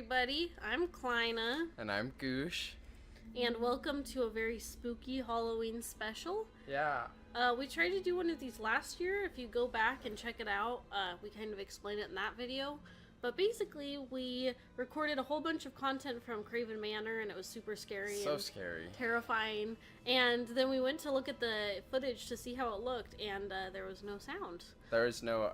everybody. I'm Kleine. And I'm Goosh. And welcome to a very spooky Halloween special. Yeah. We tried to do one of these last year. If you go back and check it out, we kind of explain it in that video. But basically, we recorded a whole bunch of content from Craven Manor, and it was super scary. So scary. Terrifying. And then we went to look at the footage to see how it looked, and there was no sound. There was no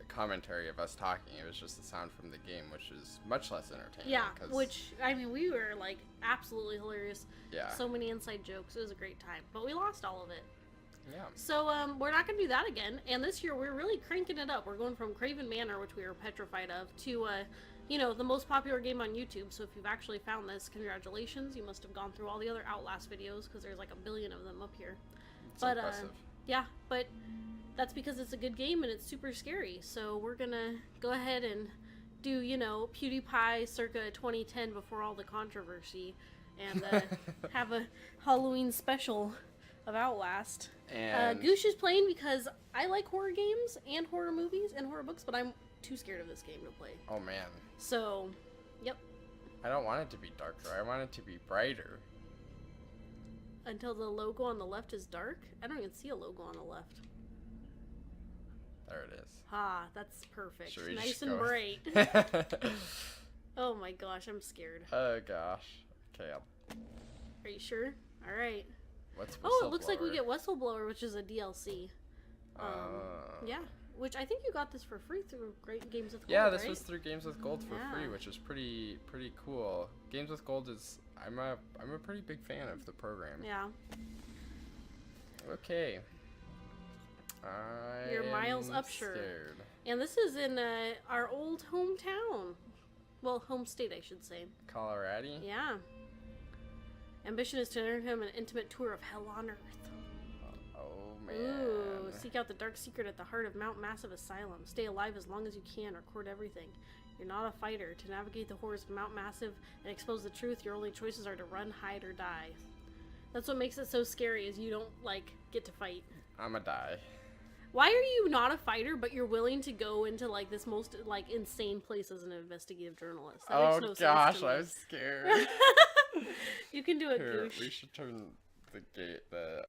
commentary of us talking. It was just the sound from the game, which is much less entertaining. Yeah, which, I mean, we were, like, absolutely hilarious. Yeah. So many inside jokes. It was a great time. But we lost all of it. Yeah. So, we're not going to do that again. And this year, we're really cranking it up. We're going from Craven Manor, which we were petrified of, to, you know, the most popular game on YouTube. So if you've actually found this, congratulations. You must have gone through all the other Outlast videos, because there's like a billion of them up here. It's impressive. Yeah, but that's because it's a good game and it's super scary. So we're going to go ahead and do, you know, PewDiePie circa 2010 before all the controversy, and have a Halloween special of Outlast. And Goosh is playing because I like horror games and horror movies and horror books, but I'm too scared of this game to play. Oh man. So, yep. I don't want it to be darker. I want it to be brighter. Until the logo on the left is dark? I don't even see a logo on the left. There it is. Ah, that's perfect. Should we Nice just and go? bright. Oh my gosh, I'm scared. Oh gosh. Okay. Are you sure? All right. What's Oh, it looks like we get Whistleblower, which is a DLC. Yeah, which I think you got this for free through Great Games with Gold, Yeah, this right? was through Games with Gold for free, which is pretty cool. Games with Gold is I'm a pretty big fan of the program. Yeah. Okay. You're miles up, sure. And this is in our old hometown. Well, home state, I should say. Colorado? Yeah. Ambition is to earn him an intimate tour of hell on earth. Oh, man. Ooh, seek out the dark secret at the heart of Mount Massive Asylum. Stay alive as long as you can. Record everything. You're not a fighter. To navigate the horrors of Mount Massive and expose the truth, your only choices are to run, hide, or die. That's what makes it so scary, is you don't, like, get to fight. I'ma die. Why are you not a fighter, but you're willing to go into, like, this most, like, insane place as an investigative journalist? That makes no sense gosh, to me. I'm scared. You can do it, Here, Goosh. we should turn the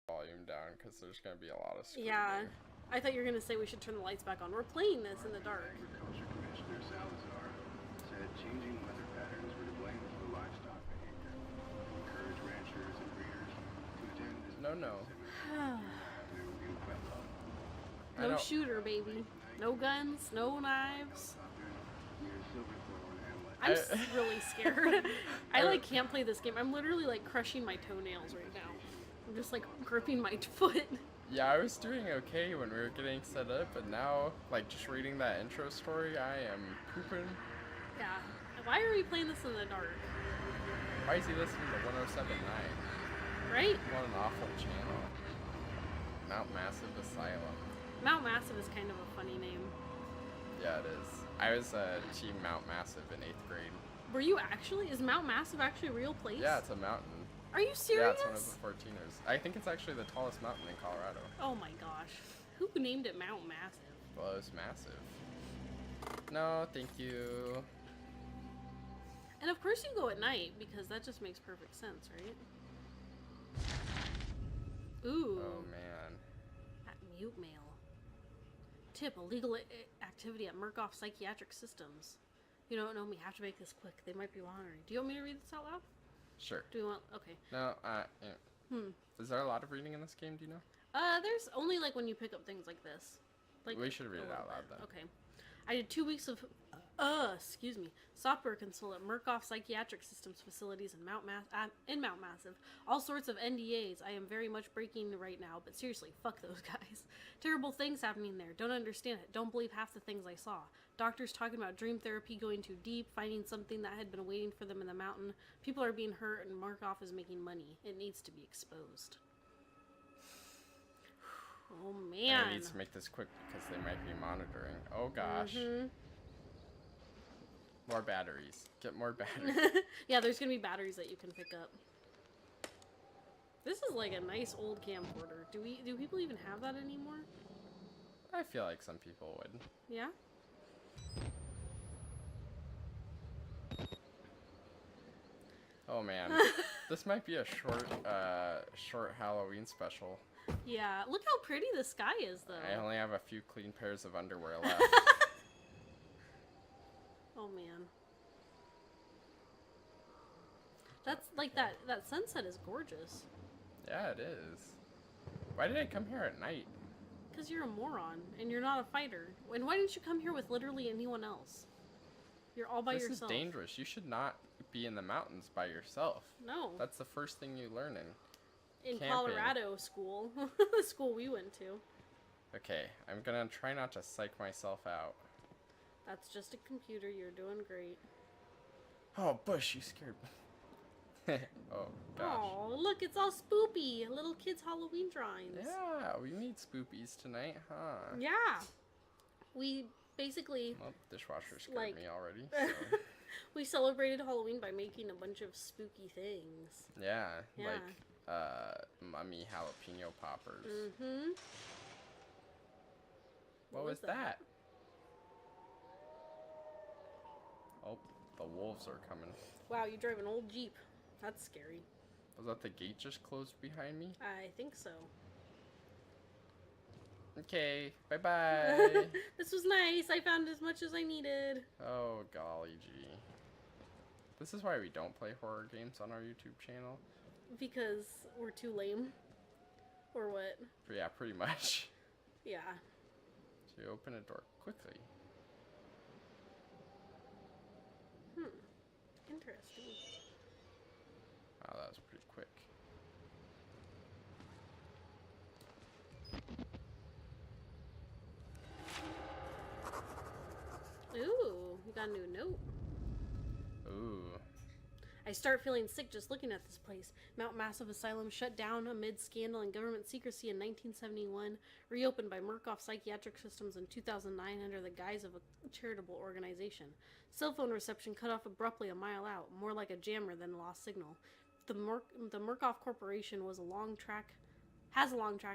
volume down, because there's gonna be a lot of screaming. Yeah, I thought you were gonna say we should turn the lights back on. We're playing this in the dark. Agriculture Commissioner Salazar said changing weather patterns were to blame for the livestock behavior. Encourage ranchers and breeders to attend this No. No shooter, baby. No guns, no knives. I'm really scared. I like can't play this game. I'm literally like crushing my toenails right now. I'm just like gripping my foot. Yeah, I was doing okay when we were getting set up, but now, like, just reading that intro story, I am pooping. Yeah. Why are we playing this in the dark? Why is he listening to 107.9? Right? What an awful channel. Mount Massive Asylum. Mount Massive is kind of a funny name. Yeah, it is. I was Team Mount Massive in 8th grade. Were you actually? Is Mount Massive actually a real place? Yeah, it's a mountain. Are you serious? Yeah, it's one of the 14ers. I think it's actually the tallest mountain in Colorado. Oh my gosh. Who named it Mount Massive? Well, it was massive. No, thank you. And of course you go at night, because that just makes perfect sense, right? Ooh. Oh, man. That mute mail. Tip, illegal activity at Murkoff Psychiatric Systems. You don't know me, have to make this quick. They might be wondering. Do you want me to read this out loud? Sure. Do you want? Okay. No, yeah. Is there a lot of reading in this game, do you know? There's only like when you pick up things like this. Like, we should read it out loud then. Okay. I did 2 weeks of, software console at Murkoff Psychiatric Systems facilities in Mount Massive. All sorts of NDAs. I am very much breaking right now, but seriously, fuck those guys. Terrible things happening there. Don't understand it. Don't believe half the things I saw. Doctors talking about dream therapy going too deep, finding something that had been waiting for them in the mountain. People are being hurt, and Murkoff is making money. It needs to be exposed. Oh, man. I need to make this quick because they might be monitoring. Oh, gosh. More batteries. Get more batteries. Yeah, there's going to be batteries that you can pick up. This is like a nice old camcorder. Do people even have that anymore? I feel like some people would. Yeah? Oh man, this might be a short Halloween special. Yeah, look how pretty the sky is, though. I only have a few clean pairs of underwear left. Oh man. That's like that sunset is gorgeous. Yeah, it is. Why did I come here at night? Because you're a moron and you're not a fighter. And why didn't you come here with literally anyone else? You're all by yourself. This is dangerous. You should not be in the mountains by yourself. No. That's the first thing you learn in In camping. Colorado school. The school we went to. Okay, I'm gonna try not to psych myself out. That's just a computer. You're doing great. Oh, Bush, you scared me. Oh, gosh. Oh, look, it's all spoopy. Little kids' Halloween drawings. Yeah, we made spoopies tonight, huh? Yeah. We basically... Well, dishwasher scared like- me already, so... We celebrated Halloween by making a bunch of spooky things. Yeah, Yeah. like, mummy jalapeno poppers. Mm-hmm. What was that? Oh, the wolves are coming. Wow, you drive an old Jeep. That's scary. Was that the gate just closed behind me? I think so. Okay, bye-bye. This was nice. I found as much as I needed. Oh, golly gee. This is why we don't play horror games on our YouTube channel. Because we're too lame. Or what? Yeah, pretty much. Yeah. So you open a door quickly. Interesting. Wow, that was pretty quick. Ooh, you got a new note. Ooh. I start feeling sick just looking at this place. Mount Massive Asylum shut down amid scandal and government secrecy in 1971, reopened by Murkoff Psychiatric Systems in 2009 under the guise of a charitable organization. Cell phone reception cut off abruptly a mile out, more like a jammer than a lost signal. The Murkoff Corporation has a long track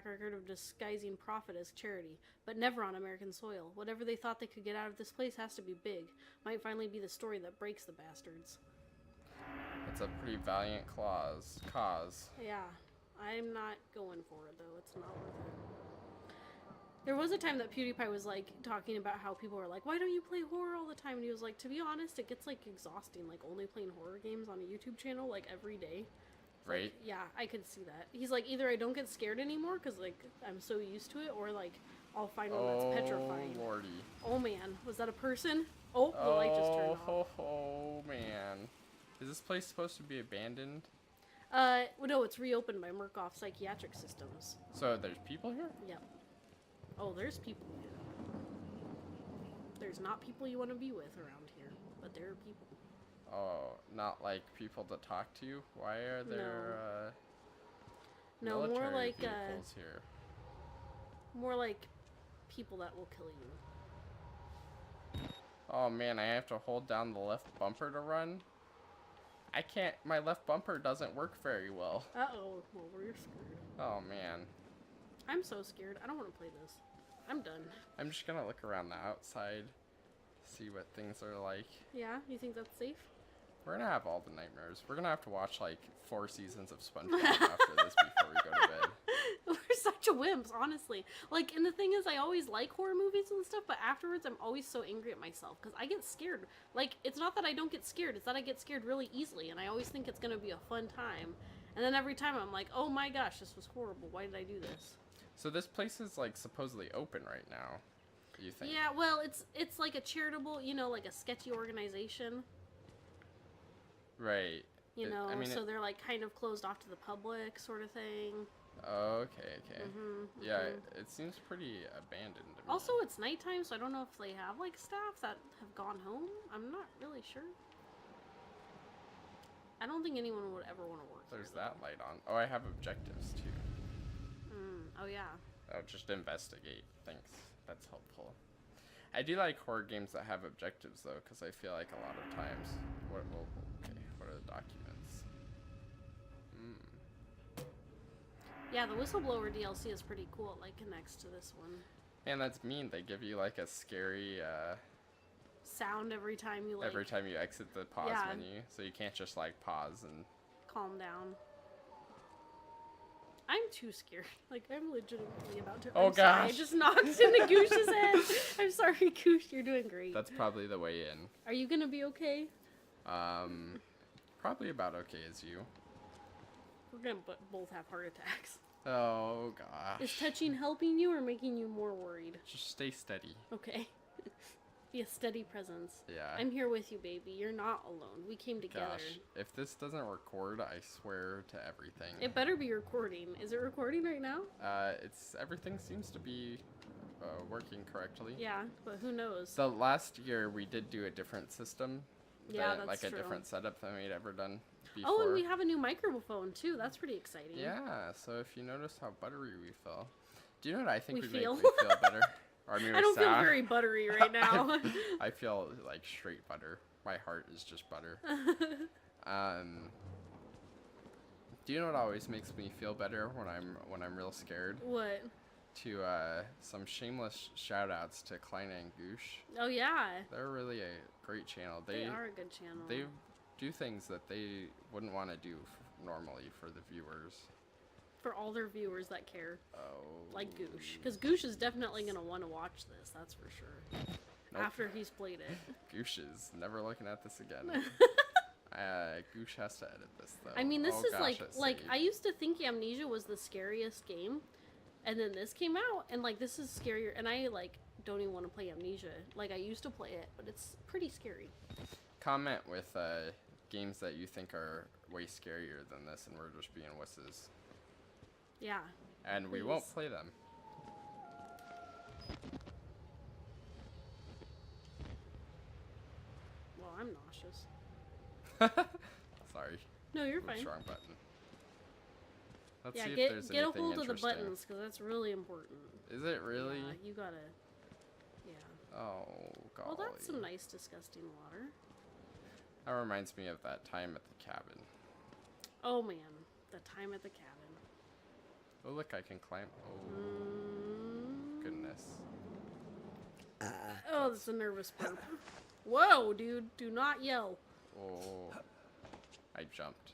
record of disguising profit as charity, but never on American soil. Whatever they thought they could get out of this place has to be big. Might finally be the story that breaks the bastards. It's a pretty valiant cause. Yeah, I'm not going for it though. It's not worth it. There was a time that PewDiePie was like talking about how people were like, "Why don't you play horror all the time?" And he was like, "To be honest, it gets like exhausting, like only playing horror games on a YouTube channel like every day." Right? Like, yeah, I could see that. He's like, either I don't get scared anymore because like I'm so used to it, or like I'll find one that's petrifying. Oh, lordy. Oh man, was that a person? Oh, the light just turned off. Oh, man. Is this place supposed to be abandoned? Well, no, it's reopened by Murkoff Psychiatric Systems. So there's people here? Yep. Oh, there's people here. There's not people you want to be with around here, but there are people. Oh, not like people to talk to you? Why are there, No, more military like, vehicles here? more like people that will kill you. Oh man, I have to hold down the left bumper to run? I can't, my left bumper doesn't work very well. Uh-oh, well, we're screwed. Oh man. I'm so scared. I don't want to play this. I'm done. I'm just gonna look around the outside, see what things are like. Yeah, you think that's safe? We're gonna have all the nightmares. We're gonna have to watch like 4 seasons of SpongeBob after this before we go to bed. We're such wimps, honestly. Like, and the thing is, I always like horror movies and stuff, but afterwards I'm always so angry at myself because I get scared. Like, it's not that I don't get scared, it's that I get scared really easily, and I always think it's gonna be a fun time. And then every time I'm like, oh my gosh, this was horrible. Why did I do this? So this place is like supposedly open right now, you think? Yeah, well, it's like a charitable, you know, like a sketchy organization. Right. You know, I mean, so they're like kind of closed off to the public, sort of thing. Okay. Mm-hmm, Yeah, it seems pretty abandoned to me. Also, it's nighttime, so I don't know if they have like staff that have gone home. I'm not really sure. I don't think anyone would ever want to work There's there, that light on. Oh, I have objectives too. Oh yeah. Oh, just investigate. Thanks. That's helpful. I do like horror games that have objectives though, because I feel like a lot of times. What are the documents? Yeah, the Whistleblower DLC is pretty cool. It like connects to this one. Man, that's mean. They give you like a scary sound every time you like Every time you exit the pause Yeah. menu, so you can't just like pause and. calm down. I'm too scared. Like, I'm legitimately about to. Oh, I'm sorry, I gosh. just knocked into Goosh's head. I'm sorry, Goosh. You're doing great. That's probably the way in. Are you gonna be okay? Probably about okay as you. We're gonna both have heart attacks. Oh gosh. Is touching helping you or making you more worried? Just stay steady. Okay. Be a steady presence. Yeah. I'm here with you, baby. You're not alone. We came together. Gosh, if this doesn't record, I swear to everything. It better be recording. Is it recording right now? Everything seems to be working correctly. Yeah, but who knows? The last year we did do a different system. Yeah, that's like a true. different setup than we'd ever done before. Oh, and we have a new microphone too. That's pretty exciting. Yeah, so if you notice how buttery we feel. Do you know what I think We would feel? make me feel better? Or, I mean, I don't feel sound. very buttery right now. I feel like straight butter. My heart is just butter. Do you know what always makes me feel better when I'm real scared? What? To some shameless shout outs to Kleine and Goosh. Oh yeah. They're really a great channel. They are a good channel. They do things that they wouldn't want to do normally for the viewers. For all their viewers that care. Oh. Like Goosh. Because Goosh is definitely going to want to watch this, that's for sure. Nope. After he's played it. Goosh is never looking at this again. Goosh has to edit this though. I mean, this Oh, is gosh, like it's I used to think Amnesia was the scariest game. And then this came out, and like this is scarier, and I like don't even want to play Amnesia. Like I used to play it, but it's pretty scary. Comment with games that you think are way scarier than this, and we're just being wusses. Yeah. And we Please. won't play them. Well, I'm nauseous. Sorry. No, you're Oops, fine. wrong button. Let's Yeah, see if there's get a anything hold of the interesting. buttons because that's really important. Is it really? Yeah, you gotta. Yeah. Oh, golly. Well, that's some nice, disgusting water. That reminds me of that time at the cabin. Oh man, the time at the cabin. Oh, look, I can climb. Oh, goodness. Oh, that's a nervous burp. Whoa, dude, do not yell. Oh, I jumped.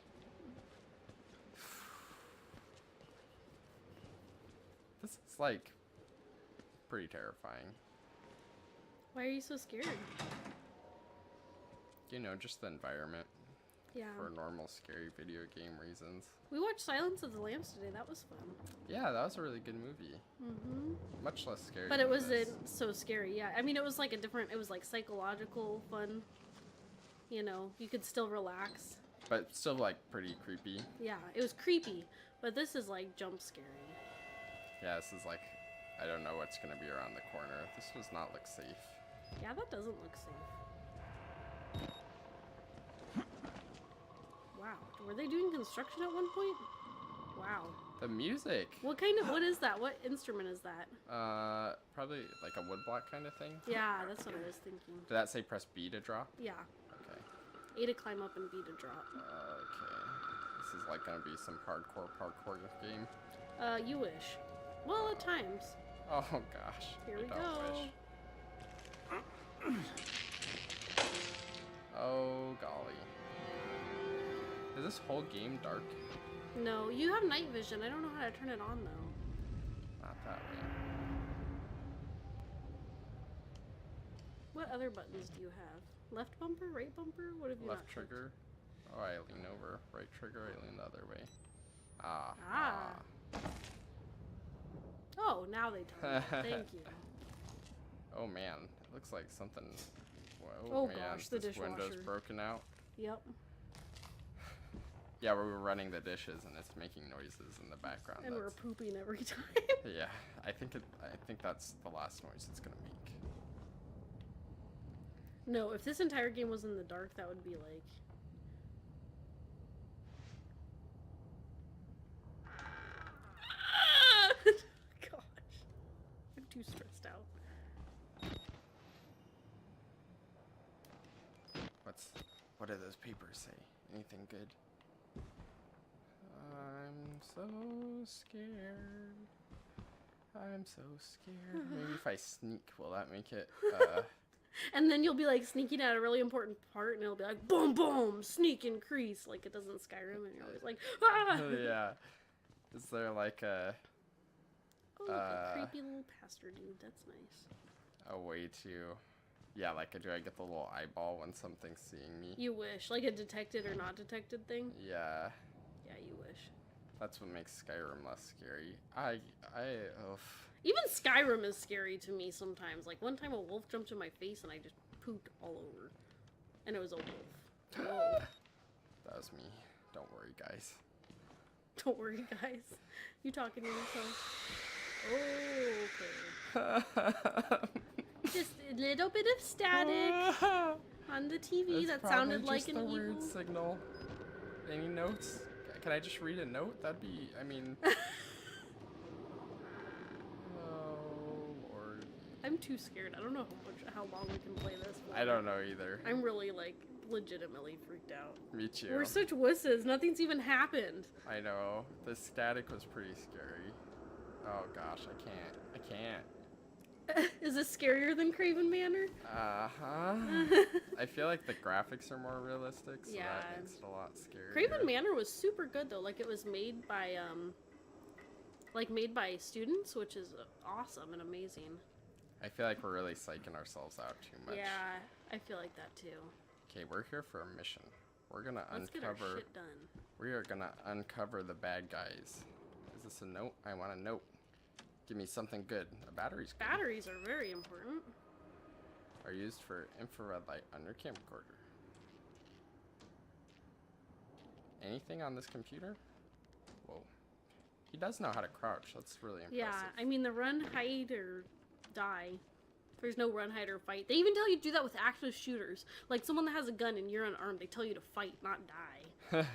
This is like pretty terrifying. Why are you so scared? You know, just the environment Yeah. for normal scary video game reasons. We watched Silence of the Lambs today. That was fun. Yeah, that was a really good movie. Mm-hmm. Much less scary. But it than this. wasn't so scary. Yeah. I mean, it was like a different. It was like psychological fun. You know, you could still relax. But still, like, pretty creepy. Yeah, it was creepy, but this is like jump scary. Yeah, this is like, I don't know what's gonna be around the corner. This does not look safe. Yeah, that doesn't look safe. Wow, were they doing construction at one point? Wow. The music. What is that? What instrument is that? Probably like a woodblock kind of thing. Yeah, that's what I was thinking. Did that say press B to drop? Yeah. Okay. A to climb up and B to drop. Okay. This is like gonna be some hardcore parkour game. You wish. Well, at times. Oh gosh. Here I we don't go. wish. Oh golly. Is this whole game dark? No, you have night vision. I don't know how to turn it on though. Not that way. What other buttons do you have? Left bumper, right bumper? What have you Left not clicked? trigger. Oh, I lean over. Right trigger, I lean the other way. Ah. Ah. Oh, now they tell me. Thank you. Oh man, it looks like something. Whoa, Oh, man, gosh, the this window's dishwasher. broken out. Yep. Yeah, we were running the dishes and it's making noises in the background. And we're That's- pooping every time. Yeah, I think that's the last noise it's gonna make. No, if this entire game was in the dark, that would be like... Gosh. I'm too stressed out. What do those papers say? Anything good? I'm so scared. I'm so scared. Maybe if I sneak, will that make it And then you'll be like sneaking at a really important part, and it'll be like boom, boom, sneak increase, like it does in Skyrim, and you're always like, ah. Yeah. Is there like a Oh, look, a creepy little pastor dude. That's nice. a way to, yeah, like do I get the little eyeball when something's seeing me? You wish, like a detected or not detected thing. Yeah. Yeah, you wish. That's what makes Skyrim less scary. Oof. Even Skyrim is scary to me sometimes. Like one time a wolf jumped in my face and I just pooped all over. And it was a wolf. Whoa. That was me. Don't worry, guys. Don't worry, guys. You talking to yourself? Okay. Just a little bit of static on the TV that sounded like an a evil weird signal. Any notes? Can I just read a note? That'd be, I mean... Oh, Lord. I'm too scared. I don't know how long we can play this for. I don't know either. I'm really, like, legitimately freaked out. Me too. We're such wusses. Nothing's even happened. I know. The static was pretty scary. Oh gosh, I can't. Is this scarier than Craven Manor? Uh-huh. I feel like the graphics are more realistic, so Yeah. that makes it a lot scarier. Craven Manor was super good though. Like it was made by students, which is awesome and amazing. I feel like we're really psyching ourselves out too much. Yeah, I feel like that too. Okay, we're here for a mission. We're gonna Let's get our uncover. shit done. We are gonna uncover the bad guys. Is this a note? I want a note. Give me something good. A battery's good. Batteries are very important. Are used for infrared light on your camcorder. Anything on this computer? Whoa. He does know how to crouch. That's really impressive. Yeah, I mean the run, hide, or die. There's no run, hide, or fight. They even tell you to do that with active shooters. Like someone that has a gun and you're unarmed, they tell you to fight, not die.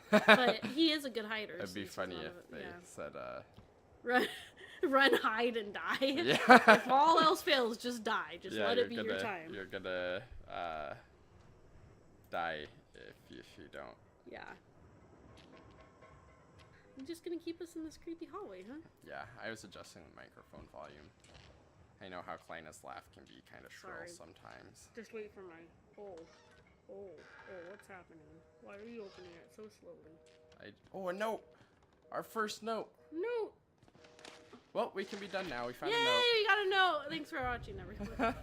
But he is a good hider. It'd be since he's funny not if they said, run, hide, and die. Yeah. If all else fails, just die. Just let it be your time. You're gonna die if you don't. Yeah. You're just gonna keep us in this creepy hallway, huh? Yeah, I was adjusting the microphone volume. I know how Kleine's laugh can be kind of shrill Sorry. sometimes. Just wait for my... Oh, what's happening? Why are you opening it so slowly? Oh, a note! Our first note! No! Well, we can be done now. We found Yay, a note. we got a note! Thanks for watching, everyone.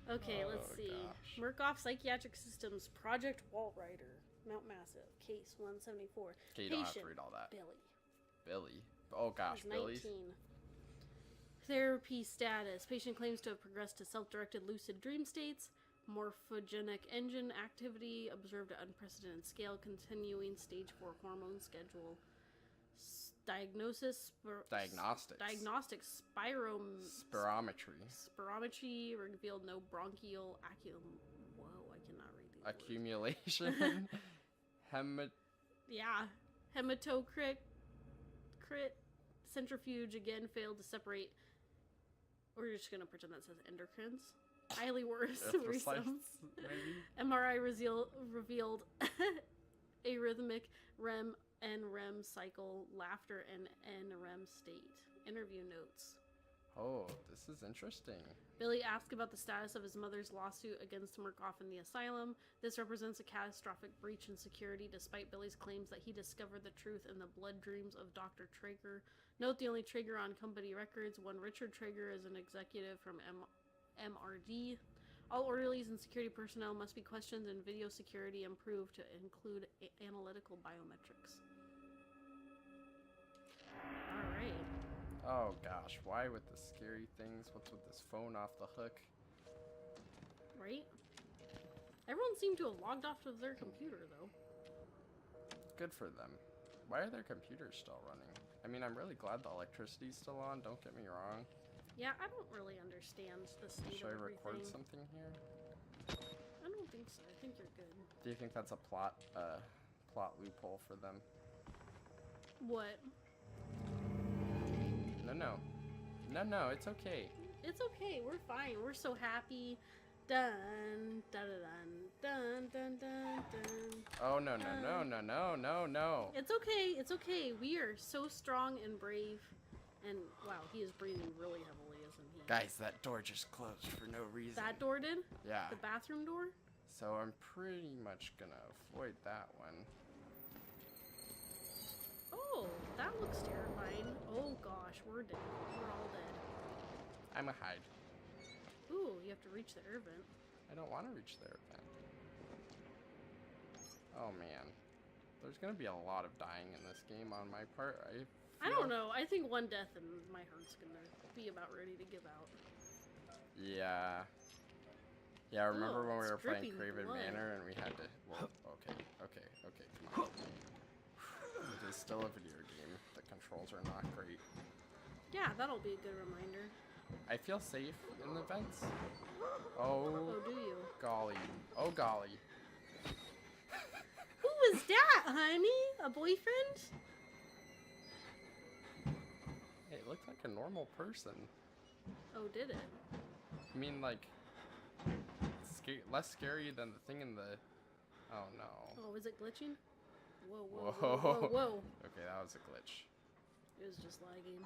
Okay, Oh, let's see. gosh. Murkoff Psychiatric Systems Project Walt Rider. Mount Massive. Case 174. Okay, you don't have to Patient, read all that. Billy. Oh gosh, He's Billy's. 19. Therapy status. Patient claims to have progressed to self-directed lucid dream states. Morphogenic engine activity observed at unprecedented scale. Continuing stage 4 hormone schedule. Diagnosis. Diagnostics. Spirometry. Spirometry revealed no bronchial Whoa, I cannot read these words. Accumulation. Yeah. Hematocrit. Centrifuge again failed to separate. We're just gonna pretend that says endocrines. Highly worrisome. MRI revealed arrhythmic REM and REM cycle, laughter, and NREM state. Interview notes. Oh, this is interesting. Billy asked about the status of his mother's lawsuit against Murkoff in the asylum. This represents a catastrophic breach in security, despite Billy's claims that he discovered the truth in the blood dreams of Dr. Traeger. Note the only Traeger on company records. One Richard Traeger is an executive from MRD. All orderlies and security personnel must be questioned and video security improved to include analytical biometrics. Alright. Oh gosh, why with the scary things? What's with this phone off the hook? Right? Everyone seemed to have logged off of their computer, though. Good for them. Why are their computers still running? I mean, I'm really glad the electricity's still on, don't get me wrong. Yeah, I don't really understand the state Should I of everything. record something here? I don't think so. I think you're good. Do you think that's a plot loophole for them? What? No, it's okay. It's okay. We're fine. We're so happy. Dun dun dun dun dun dun dun. Oh no. It's okay. It's okay. We are so strong and brave And wow, he is breathing really heavily, isn't he? Guys, that door just closed for no reason. That door did? Yeah. The bathroom door? So I'm pretty much gonna avoid that one. Oh, that looks terrifying. Oh gosh, we're dead. We're all dead. I'm a hide. Ooh, you have to reach the air vent. I don't want to reach there then. Oh man. There's gonna be a lot of dying in this game on my part. I don't know. I think one death and my heart's gonna be about ready to give out. Yeah. Yeah, remember when we it's were playing dripping Craven blood. Manor and we had to... Well, okay, come on. It is still a video game. The controls are not great. Yeah, that'll be a good reminder. I feel safe in the vents. Oh, Oh, do you? golly. Oh, golly. Who was that, honey? A boyfriend? Hey, it looked like a normal person. Oh, did it? I mean, like... less scary than the thing in the... Oh, no. Oh, is it glitching? Whoa, whoa, Whoa. whoa, whoa, whoa. Okay, that was a glitch. It was just lagging.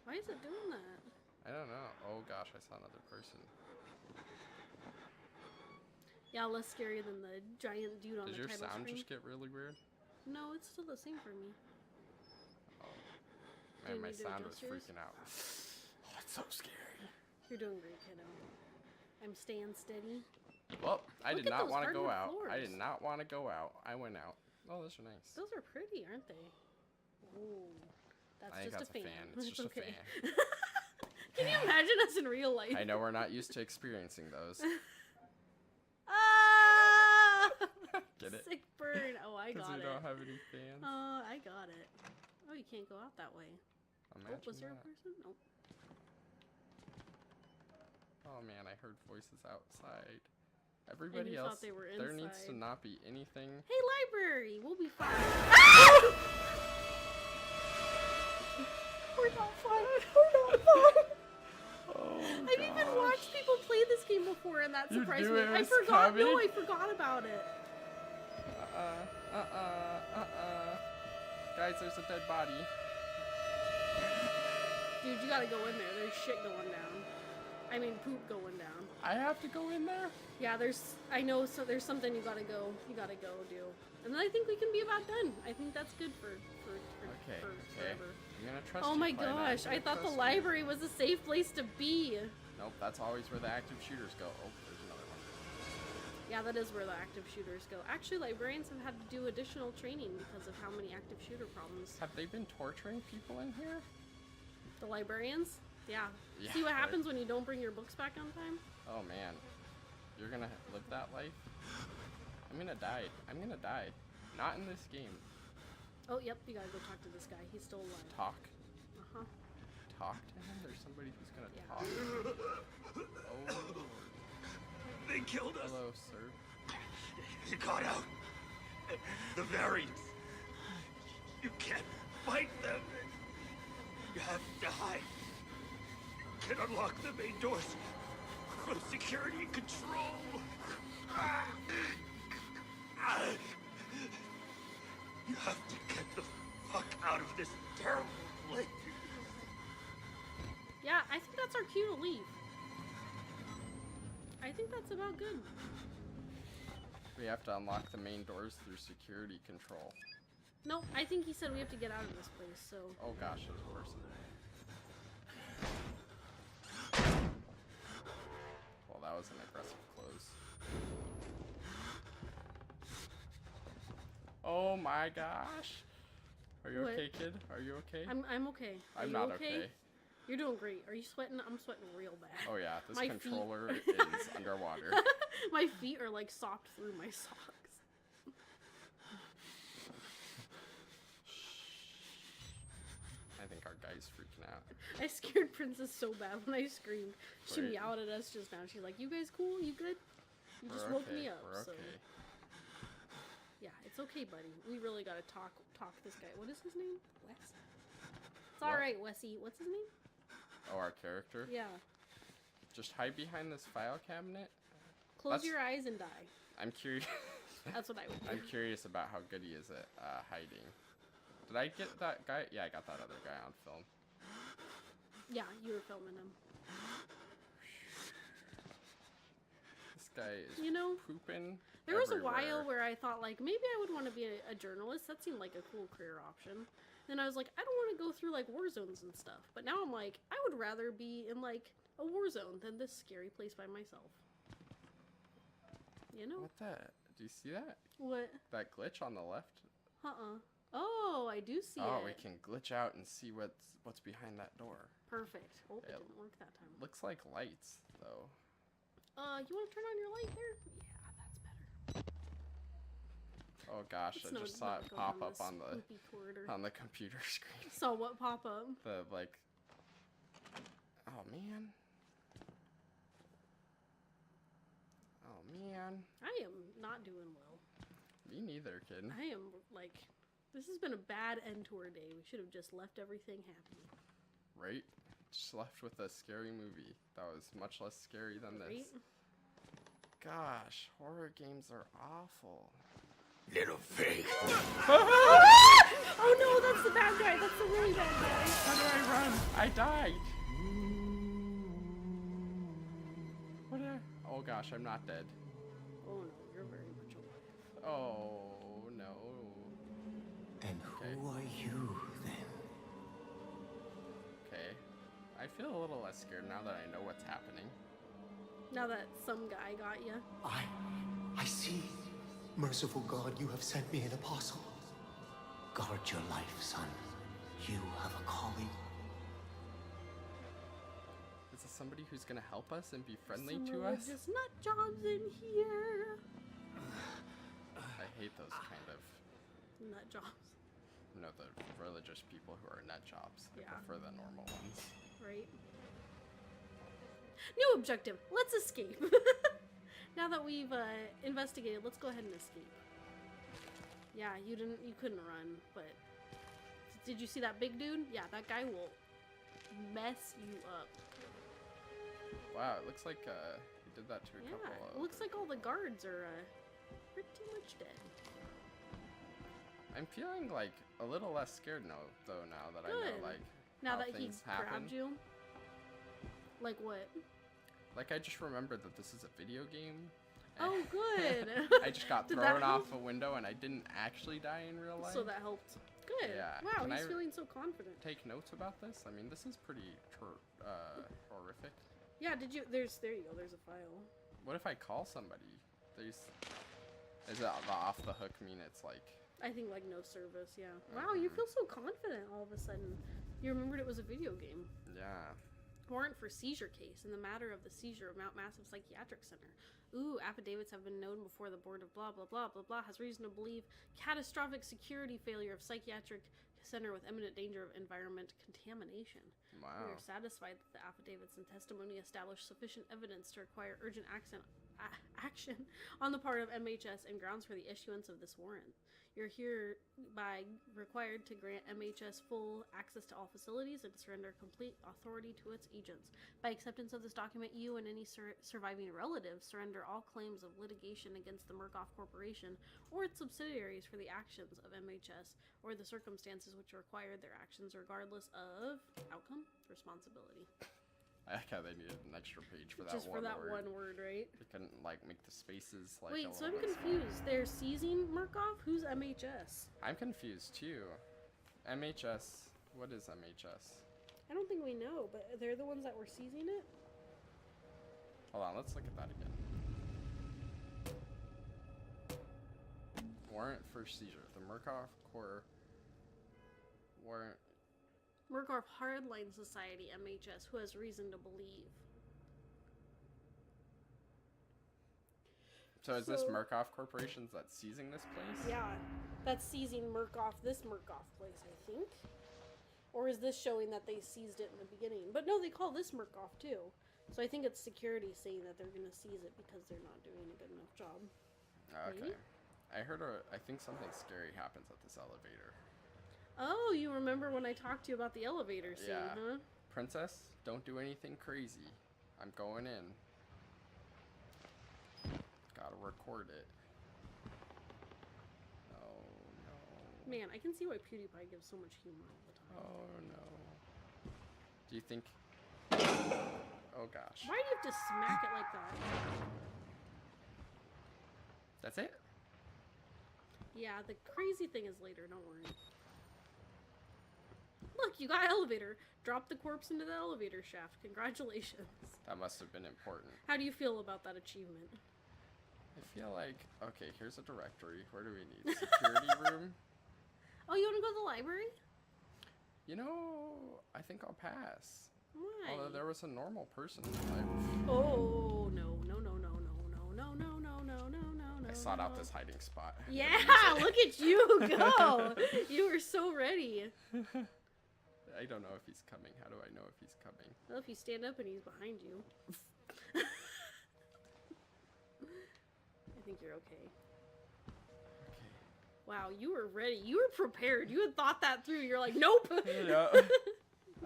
Why is it doing that? I don't know. Oh gosh, I saw another person. Yeah, less scary than the giant dude on Did the your title sound screen. just get really weird? No, it's still the same for me. Oh. Do you Man, my need to sound was adjust yours? freaking out. Oh, it's so scary. You're doing great, kiddo. I'm staying steady. Well, I Look did at not those want to go hardwood out. I floors. did not want to go out. I went out. Oh, those are nice. Those are pretty, aren't they? Ooh, that's I think just that's a fan. It's just okay. a fan. Can you imagine us in real life? I know we're not used to experiencing those. Ah! Get it? Sick burn. Oh, I Because got we it. don't have any fans. I got it. Oh, you can't go out that way. Imagine Oh, was there a that. person? Nope. Oh man, I heard voices outside. Everybody you else, thought they were there needs to inside. not be anything. Hey, library! We'll be fine. We're not fine. We're not fine. Oh, I've even watched people play this game before, and that You surprised knew me. it I was forgot. No, coming? I forgot about it. Guys, there's a dead body. Dude, you gotta go in there. There's shit going down. I mean, poop going down. I have to go in there? Yeah, I know, so there's something you gotta go do. And then I think we can be about done. I think that's good for Okay. forever. I'm gonna trust Oh you, my Kleine. I'm gosh, I gonna thought the trust you. library was a safe place to be. Nope, that's always where the active shooters go. Oh, there's another one. Yeah, that is where the active shooters go. Actually, librarians have had to do additional training because of how many active shooter problems. Have they been torturing people in here? The librarians? Yeah. Yeah, See what right. happens when you don't bring your books back on time? Oh man. You're gonna live that life? I'm gonna die. I'm gonna die. Not in this game. Oh, yep, you gotta go talk to this guy. He's still alive. Talk? Uh-huh. Talk to him? There's somebody who's gonna Yeah. talk. Oh Lord. They killed us. Hello, sir. You got out. The variants. You can't fight them. You have to hide. You can unlock the main doors from security and control. You have to get the fuck out of this terrible place. Yeah, I think that's our cue to leave. I think that's about good. We have to unlock the main doors through security control. No, I think he said we have to get out of this place, so... Oh gosh, there's a person. Well, that was an aggressive close. Oh my gosh. Are you What? okay, kid? Are you okay? I'm okay. Are I'm you not okay? okay. You're doing great. Are you sweating? I'm sweating real bad. Oh yeah, this My feet. controller is underwater. My feet are like socked through my socks. I think our guy's freaking out. I scared Princess so bad when I screamed. She Right. meowed at us just now. She's like, "You guys cool? You good? You just We're woke okay. me up." We're So okay. yeah, it's okay, buddy. We really gotta talk this guy. What is his name? Wes. It's What? all right, Wesy. What's his name? Oh, our character? Yeah. Just hide behind this file cabinet. Close That's- your eyes and die. I'm curious. That's what I would do. I'm curious about how good he is at hiding. Did I get that guy? Yeah, I got that other guy on film. Yeah, you were filming him. This guy is You know, pooping. there was a everywhere. while where I thought, like, maybe I would want to be a journalist. That seemed like a cool career option. Then I was like, I don't want to go through, like, war zones and stuff. But now I'm like, I would rather be in, like, a war zone than this scary place by myself. You know? What the? Do you see that? What? That glitch on the left? Oh, I do see Oh, it. we can glitch out and see what's behind that door. Perfect. Oh, it Yeah. didn't work that time. Looks like lights, though. You want to turn on your light there? Yeah, that's better. Oh gosh, It's I just saw not it going pop up this on the spooky corridor. computer screen. Saw what pop up? The like. Oh man. Oh man. I am not doing well. Me neither, kid. I am like, this has been a bad end to our day. We should have just left everything happy. Right? Just left with a scary movie that was much less scary than Right? this. Gosh, horror games are awful. Little pig. Oh no, that's the bad guy. That's the really bad guy. How do I run? I died. What did I? Oh gosh, I'm not dead. Oh no, you're very much alive. Oh no. And who are you then? Okay. I feel a little less scared now that I know what's happening. Now that some guy got you. I see. Merciful God, you have sent me an apostle. Guard your life, son. You have a calling. Is this somebody who's gonna help us and be friendly Some to us? religious nut jobs in here. I hate those kind of, Nut jobs, the religious people who are nut jobs. I Yeah. prefer the normal ones. right? New objective. Let's escape. Now that we've investigated, let's go ahead and escape. Yeah, you couldn't run, but did you see that big dude? Yeah, that guy will mess you up. Wow, it looks like he did that to a Yeah, couple it of... looks like all the guards are pretty much dead. I'm feeling like a little less scared now that I Good. know like Now how that he things happen. grabbed you. Like what? Like I just remembered that this is a video game. Oh, good. I just got Did that thrown off help? a window and I didn't actually die in real life. So that helped. Good. Yeah. Wow, Can he's I feeling so confident. take notes about this? I mean, this is pretty horrific. Yeah, did you? There you go. There's a file. What if I call somebody? Is it the off the hook mean it's like... I think like no service. Yeah. Wow, you feel so confident all of a sudden. You remembered it was a video game. Yeah. Warrant for seizure case in the matter of the seizure of Mount Massive Psychiatric Center. Ooh, affidavits have been known before the board of blah blah blah blah blah has reason to believe catastrophic security failure of psychiatric center with imminent danger of environment contamination. We Wow. are satisfied that the affidavits and testimony establish sufficient evidence to require urgent action on the part of MHS and grounds for the issuance of this warrant. You're hereby required to grant MHS full access to all facilities and to surrender complete authority to its agents. By acceptance of this document, you and any surviving relatives surrender all claims of litigation against the Murkoff Corporation or its subsidiaries for the actions of MHS or the circumstances which required their actions, regardless of outcome, responsibility. I like how they needed an extra page for that Just for one that word. one word, right? They couldn't like make the spaces like. Wait, a so I'm little bit confused. They're seizing Murkoff? Who's MHS? smaller. I'm confused too. MHS. What is MHS? I don't think we know, but they're the ones that were seizing it? Hold on, let's look at that again. Warrant for seizure. The Murkoff Corps warrant. Murkoff Hardline Society, MHS, who has reason to believe. So is this So- Murkoff Corporations that's seizing this place? Yeah, that's seizing this Murkoff place, I think. Or is this showing that they seized it in the beginning? But no, they call this Murkoff too. So I think it's security saying that they're going to seize it because they're not doing a good enough job. Okay. Maybe? I think something scary happens at this elevator. Oh, you remember when I talked to you about the elevator scene, Yeah. huh? Princess, don't do anything crazy. I'm going in. Gotta record it. Oh Man, I can see why PewDiePie gives so much humor all the time. Oh no. Do you think? Oh gosh. Why do you have to smack it like that? That's it? Yeah, the crazy thing is later, don't worry. Look, you got elevator. Drop the corpse into the elevator shaft. Congratulations. That must have been important. How do you feel about that achievement? I feel like, okay, here's a directory. Where do we need? Security room? Oh, you want to go to the library? You know, I think I'll pass. Why? Although there was a normal person in the library. Oh, no, no, no, no, no, no, no, no, no, no, no, no, I sought out this hiding spot. Yeah, look at you go. You were so ready. I don't know if he's coming. How do I know if he's coming? Well, if you stand up and he's behind you. I think you're okay. Okay. Wow, you were ready. You were prepared. You had thought that through. You're like, nope. Yeah.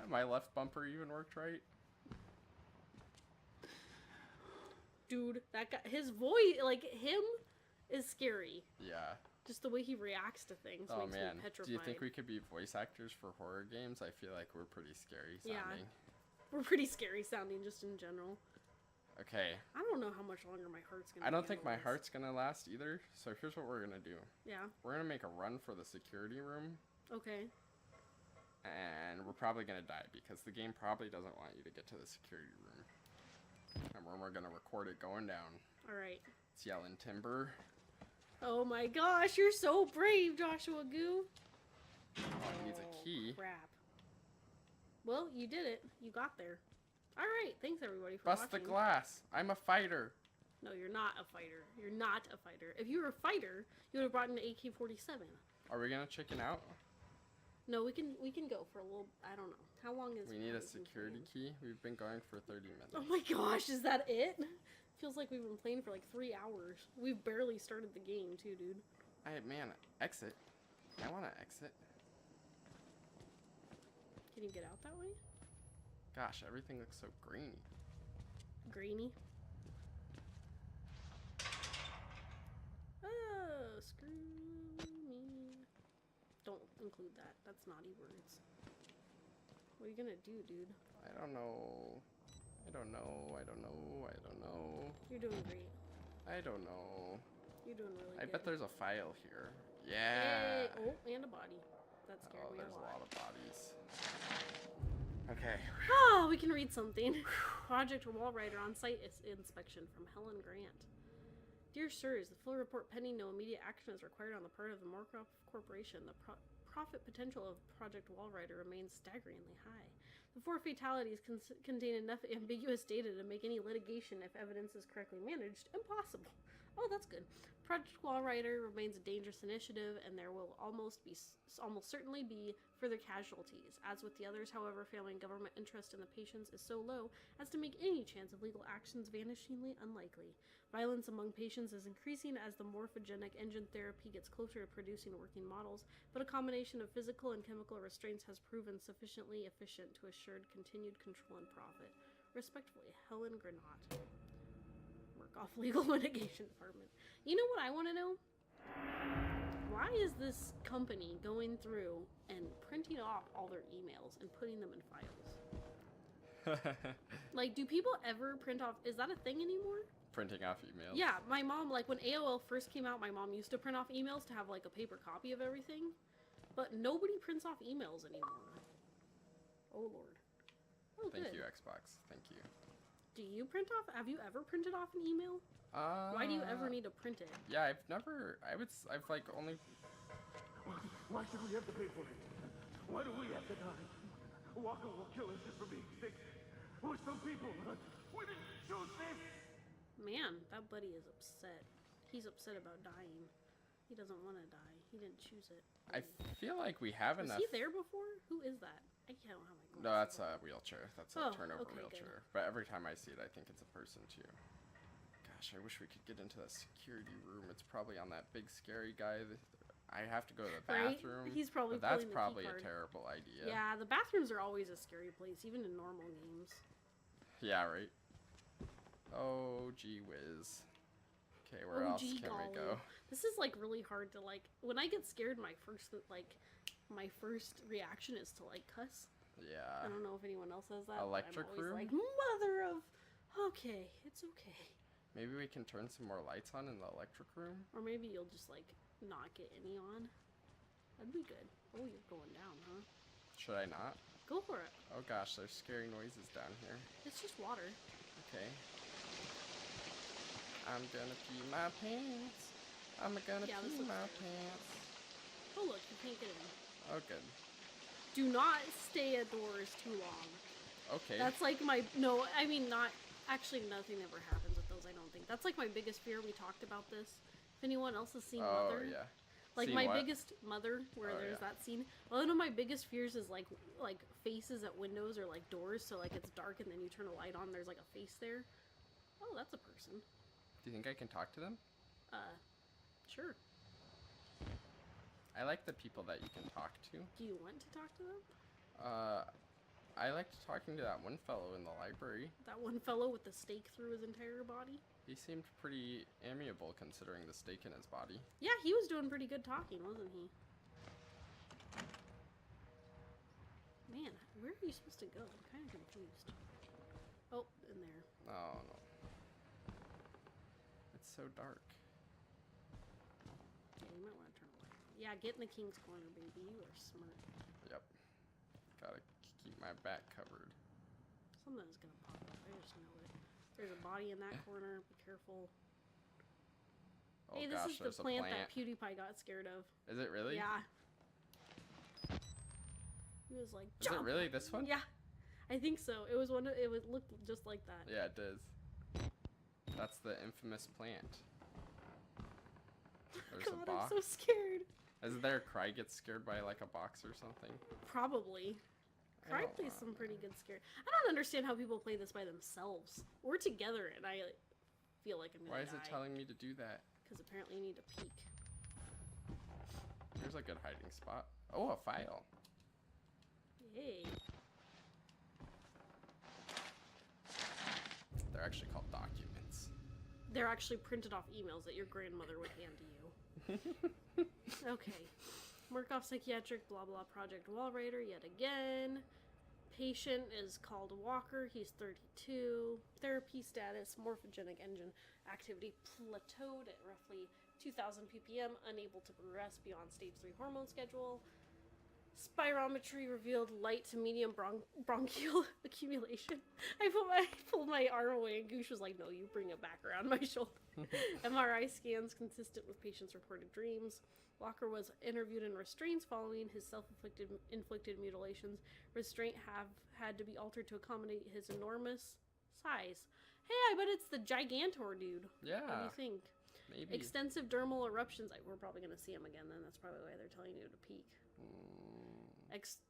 My left bumper even worked right. Dude, that guy, his voice, like, him is scary. Yeah. Just the way he reacts to things Oh makes man. me petrified. Do you think we could be voice actors for horror games? I feel like we're pretty scary Yeah. sounding. We're pretty scary sounding just in general. Okay. I don't know how much longer my heart's gonna I don't handle think my this. heart's gonna last either. So here's what we're gonna do. Yeah, We're gonna make a run for the security room. okay. And we're probably gonna die because the game probably doesn't want you to get to the security room. And we're gonna record it going down. Alright. It's yelling timber. Oh my gosh, you're so brave, Joshua Goo. Oh, it needs a key. Crap. Well, you did it. You got there. Alright, thanks everybody for Bust the watching. glass. I'm a fighter. No, you're not a fighter. You're not a fighter. If you were a fighter, you would have brought an AK-47. Are we gonna chicken out? No, we can go for a little, I don't know. How long is We need a this been security playing? key. We've been going for 30 minutes. Oh my gosh, is that it? Feels like we've been playing for like 3 hours. We've barely started the game too, dude. Man, exit. I wanna exit. Can you get out that way? Gosh, everything looks so greeny. Grainy. Oh, screw me. Don't include that. That's naughty words. What are you gonna do, dude? I don't know. I don't know. I don't know. I don't know. You're doing great. I don't know. You're doing really I good. bet there's a file here. Yeah. Hey. Oh, and a body. That scared Oh, me there's a a lot. lot of bodies. Okay. Oh, we can read something. Project Wallrider on-site inspection from Helen Grant. Dear sirs, the full report pending. No immediate action is required on the part of the Morcroft Corporation. The profit potential of Project Wallrider remains staggeringly high. The 4 fatalities contain enough ambiguous data to make any litigation, if evidence is correctly managed, impossible. Oh, that's good. Project Wallrider remains a dangerous initiative, and there will almost certainly be further casualties. As with the others, however, family and government interest in the patients is so low as to make any chance of legal actions vanishingly unlikely. Violence among patients is increasing as the morphogenic engine therapy gets closer to producing working models, but a combination of physical and chemical restraints has proven sufficiently efficient to assure continued control and profit. Respectfully, Helen Granat. Off Legal Litigation Department. You know what I want to know? Why is this company going through and printing off all their emails and putting them in files? Like, do people ever print off? Is that a thing anymore? Printing off emails. Yeah, my mom, like, when AOL first came out, my mom used to print off emails to have, like, a paper copy of everything. But nobody prints off emails anymore. Oh, Lord. Oh, Thank good. you, Xbox. Thank you. Do you print off? Have you ever printed off an email? Why do you ever need to print it? Yeah, I've like only. Why should we have to pay for it? Why do we have to die? Walker will kill us just for being sick. We're some people. We didn't choose this. Man, that buddy is upset. He's upset about dying. He doesn't want to die. He didn't choose it. I feel like we have Was enough. he there before? Who is that? I can't have my glasses. No, that's a wheelchair. That's a Oh, turnover okay, wheelchair. But every time I see it, I think it's a person too. Gosh, I wish we could get into that security room. It's probably on that big scary guy. I have to go to the Right? bathroom. He's probably but that's pulling the probably key a card. terrible idea. Yeah, the bathrooms are always a scary place, even in normal games. Yeah, right. Oh, gee whiz. Okay, where else OG can we go? Gollum. This is like really hard to like. When I get scared, my first reaction is to like cuss. I Yeah. don't know if anyone else has that. Electric but I'm always room? like, mother of. Okay, it's okay. Maybe we can turn some more lights on in the electric room? Or maybe you'll just like not get any on. That'd be good. Oh, you're going down, huh? Should I not? Go for it. Oh gosh, there's scary noises down here. It's just water. Okay. I'm gonna pee my pants. I'm gonna Yeah, this pee looks my good. pants. Oh look, you can't get in. Oh good. Do not stay outdoors too long. Okay. That's like my no. I mean, not actually. Nothing ever happens with those. I don't think. That's like my biggest fear. We talked about this. If anyone else has seen oh Mother, yeah. like Seen my what? biggest Mother, where Oh, there's yeah. that scene. One of my biggest fears is like faces at windows or like doors. So like it's dark and then you turn a light on. There's like a face there. Oh, that's a person. Do you think I can talk to them? Sure. I like the people that you can talk to. Do you want to talk to them? I liked talking to that one fellow in the library. That one fellow with the stake through his entire body? He seemed pretty amiable considering the stake in his body. Yeah, he was doing pretty good talking, wasn't he? Man, where are you supposed to go? I'm kind of confused. Oh, in there. Oh no. It's so dark. Yeah, you might want to turn a light on. Yeah, get in the king's corner, baby. You are smart. Yep. Gotta keep my back covered. Something's gonna pop up. I just know it. There's a body in that corner. Be careful. Oh Hey, this gosh, is the there's plant, a plant. that PewDiePie got scared of. Is it really? Yeah. He was like, Is it "Jump!" really this one? Yeah, I think so. It was one. It would look just like that. Yeah, it does. That's the infamous plant. There's God, a box. I'm so scared. Is there a Cry gets scared by like a box or something? Probably. I Cry don't plays want some that. pretty good scare. I don't understand how people play this by themselves or together, and I feel like I'm gonna Why is it telling me to do that? Because apparently you need to peek. Here's a good hiding spot. Oh, a file. Yay. They're actually called documents. They're actually printed off emails that your grandmother would hand to you. Okay. Murkoff Psychiatric blah blah Project Wall Raider yet again. Patient is called Walker. He's 32. Therapy status, morphogenic engine activity plateaued at roughly 2000 ppm, unable to progress beyond stage 3 hormone schedule. Spirometry revealed light to medium bronchial accumulation. I pulled my arm away and Goosh was like, no, you bring it back around my shoulder. MRI scans consistent with patient's reported dreams. Walker was interviewed in restraints following his inflicted mutilations. Restraint have had to be altered to accommodate his enormous size. Hey, I bet it's the Gigantor dude. Yeah. What do you think? Maybe. Extensive dermal eruptions. We're probably going to see him again then. That's probably why they're telling you to peek.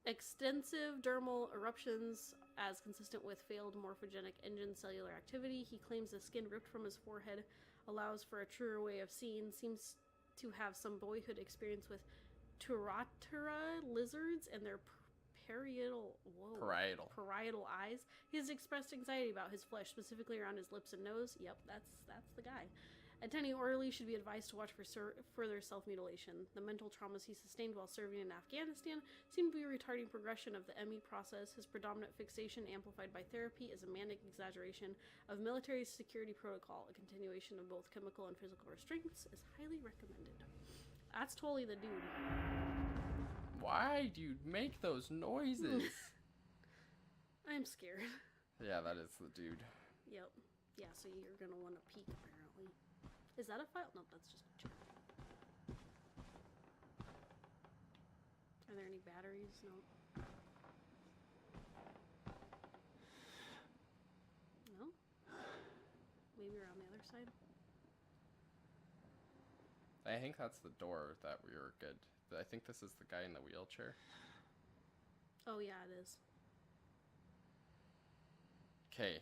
Extensive dermal eruptions as consistent with failed morphogenic engine cellular activity. He claims the skin ripped from his forehead allows for a truer way of seeing. Seems to have some boyhood experience with Turatara lizards and their parietal eyes. He has expressed anxiety about his flesh, specifically around his lips and nose. Yep, that's the guy. Attending orally should be advised to watch for further self-mutilation. The mental traumas he sustained while serving in Afghanistan seem to be retarding progression of the ME process. His predominant fixation, amplified by therapy, is a manic exaggeration of military security protocol. A continuation of both chemical and physical restraints is highly recommended. That's totally the dude. Why do you make those noises? I'm scared. Yeah, that is the dude. Yep. Yeah, so you're gonna want to peek, apparently. Is that a file? Nope, that's just a chair. Are there any batteries? No. No? Maybe around the other side? I think that's the door that we were good. I think this is the guy in the wheelchair. Oh, yeah, it is. Okay.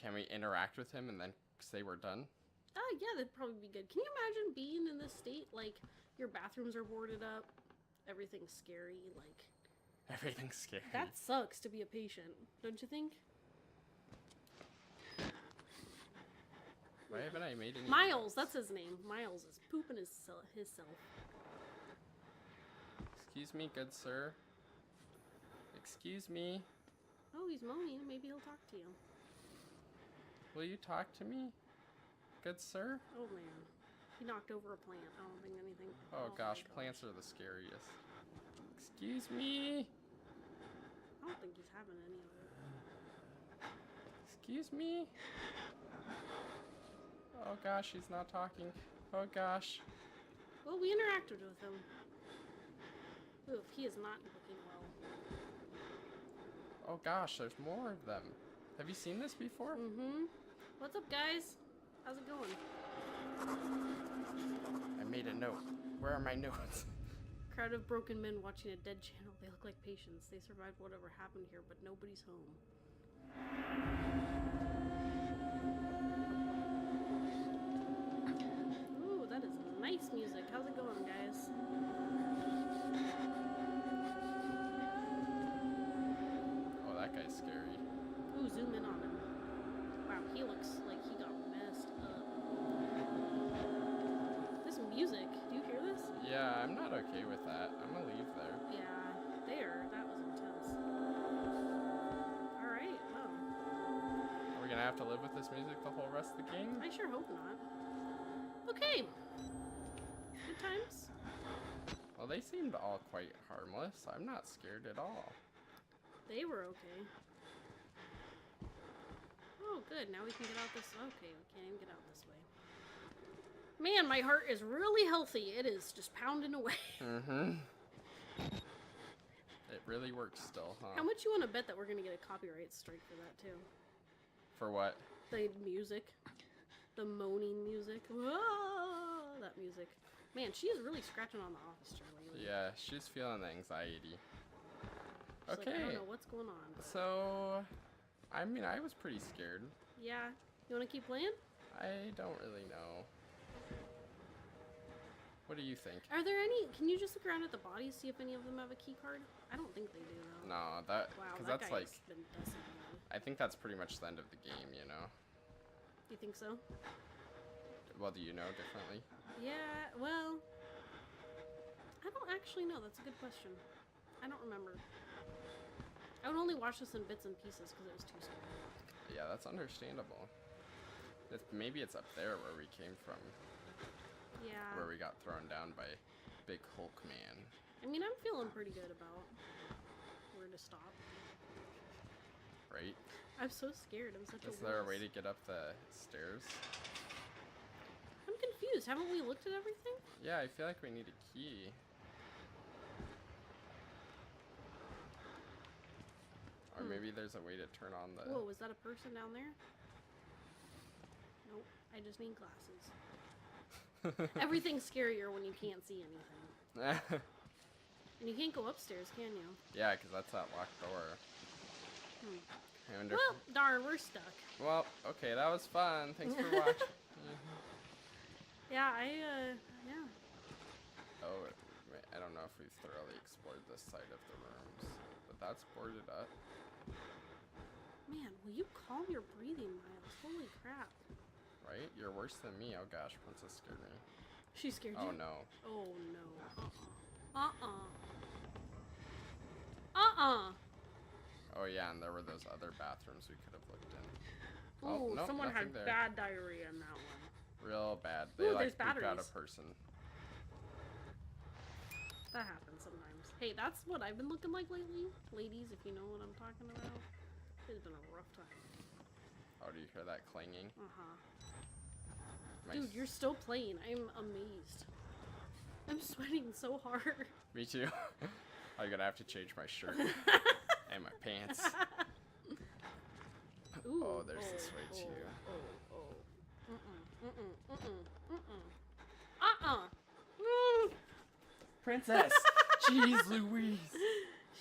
Can we interact with him and then say we're done? Yeah, that'd probably be good. Can you imagine being in this state? Like, your bathrooms are boarded up, everything's scary, like... Everything's scary. That sucks to be a patient, don't you think? Why haven't I made any Miles, notes? that's his name. Miles is pooping his self. Excuse me, good sir. Excuse me. Oh, he's moaning. Maybe he'll talk to you. Will you talk to me? Good sir? Oh, man. He knocked over a plant. I don't think anything... Oh my gosh, plants are the scariest. Excuse me. I don't think he's having any of it. Excuse me. Oh gosh, he's not talking. Oh gosh. Well, we interacted with him. Oof, he is not looking well. Oh gosh, there's more of them. Have you seen this before? Mm-hmm. What's up, guys? How's it going? I made a note. Where are my notes? Crowd of broken men watching a dead channel. They look like patients. They survived whatever happened here, but nobody's home. Ooh, that is nice music. How's it going, guys? Oh, that guy's scary. Ooh, zoom in on him. Wow, he looks like he got messed up. This music, do you hear this? Yeah, I'm not okay with that. I'm gonna leave there. Yeah, there. That was intense. Alright, well. Are we gonna have to live with this music the whole rest of the game? I sure hope not. Okay. Good times. Well, they seemed all quite harmless. I'm not scared at all. They were okay. Oh, good. Now we can get out this... Okay, we can't even get out this way. Man, my heart is really healthy. It is just pounding away. Mm-hmm. It really works still, huh? How much you want to bet that we're going to get a copyright strike for that, too? For what? The music. The moaning music. Whoa, that music. Man, she is really scratching on the office chair lately. Yeah, she's feeling the anxiety. She's Okay. like, I don't know what's going on. So, I mean, I was pretty scared. Yeah. You want to keep playing? I don't really know. What do you think? Are there any... Can you just look around at the bodies, see if any of them have a key card? I don't think they do, though. No, that... Wow, Because that that's guy like... has been decimated. I think that's pretty much the end of the game, you know? Do you think so? Well, do you know differently? Yeah, well... I don't actually know. That's a good question. I don't remember. I would only watch this in bits and pieces because it was too scary. Yeah, that's understandable. Maybe it's up there where we came from. Yeah. Where we got thrown down by Big Hulk Man. I mean, I'm feeling pretty good about where to stop. Right? I'm so scared. I'm such a Is there a wuss. way to get up the stairs? I'm confused. Haven't we looked at everything? Yeah, I feel like we need a key. Or maybe there's a way to turn on the... Whoa, is that a person down there? Nope. I just need glasses. Everything's scarier when you can't see anything. And you can't go upstairs, can you? Yeah, because that's that locked door. I wonder Well, darn, we're stuck. Well, okay, that was fun. Thanks for watching. Yeah, yeah. Oh, wait, I don't know if we've thoroughly explored this side of the rooms, but that's boarded up. Man, will you calm your breathing, Miles? Holy crap. Right? You're worse than me. Oh gosh, Princess scared me. She scared Oh you? no. Oh no. Uh-uh. Oh yeah, and there were those other bathrooms we could have looked in. Ooh, Oh, no, someone had nothing there. bad diarrhea in that one. Real bad. They Ooh, like there's pooped out a batteries. person. That happens sometimes. Hey, that's what I've been looking like lately. Ladies, if you know what I'm talking about. It's been a rough time. Oh, do you hear that clanging? Uh-huh. My Dude, you're still playing. I'm amazed. I'm sweating so hard. Me too. I'm gonna have to change my shirt and my pants. Ooh, Oh, there's this way too. Princess! Jeez Louise!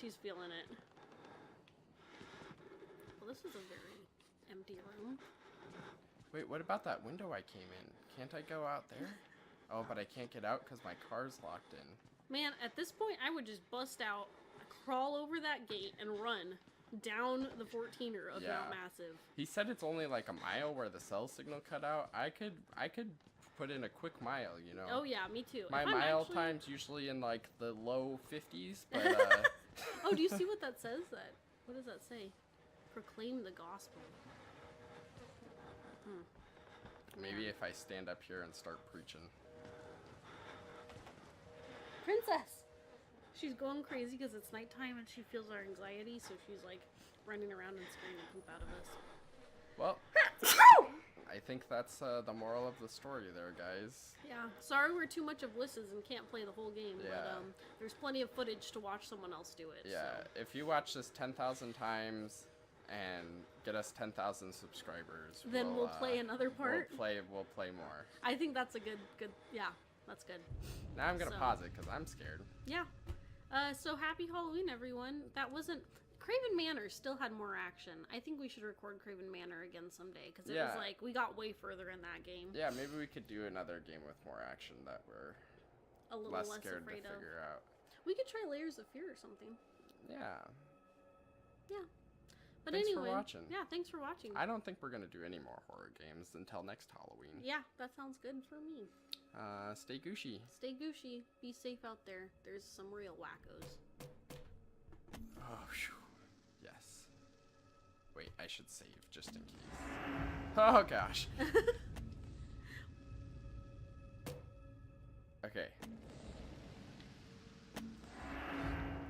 She's feeling it. Well, this is a very empty room. Wait, what about that window I came in? Can't I go out there? Oh, but I can't get out because my car's locked in. Man, at this point, I would just bust out, crawl over that gate, and run. down the 14er of Yeah. Mount Massive. He said it's only like a mile where the cell signal cut out. I could put in a quick mile, you know. Oh yeah, me too. My If I'm mile actually- time's usually in like the low 50s, but Oh, do you see what that says? What does that say? Proclaim the gospel. maybe if I stand up here and start preaching. Princess! She's going crazy because it's nighttime and she feels our anxiety, so she's like running around and scaring the poop out of us. Well, I think that's the moral of the story there, guys. Yeah, sorry we're too much of wusses and can't play the whole game, Yeah. but there's plenty of footage to watch someone else do it. Yeah, So. if you watch this 10,000 times and get us 10,000 subscribers, Then we'll play another part? We'll play more. I think that's a good, yeah, that's good. Now I'm gonna So- pause it because I'm scared. Yeah. So happy Halloween, everyone. That wasn't... Craven Manor still had more action. I think we should record Craven Manor again someday, because it was Yeah. like, we got way further in that game. Yeah, maybe we could do another game with more action that we're A little less less scared to afraid of. figure out. We could try Layers of Fear or something. Yeah. Yeah. But Thanks for anyway, watching. yeah, thanks for watching. I don't think we're gonna do any more horror games until next Halloween. Yeah, that sounds good for me. Stay gooshy. Stay gooshy. Be safe out there. There's some real wackos. Oh, phew. Yes. Wait, I should save just in case. Oh gosh. Okay.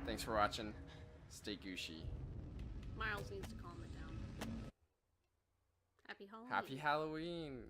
Thanks for watching. Stay gooshy. Miles needs to calm it down. Happy Halloween. Happy Halloween.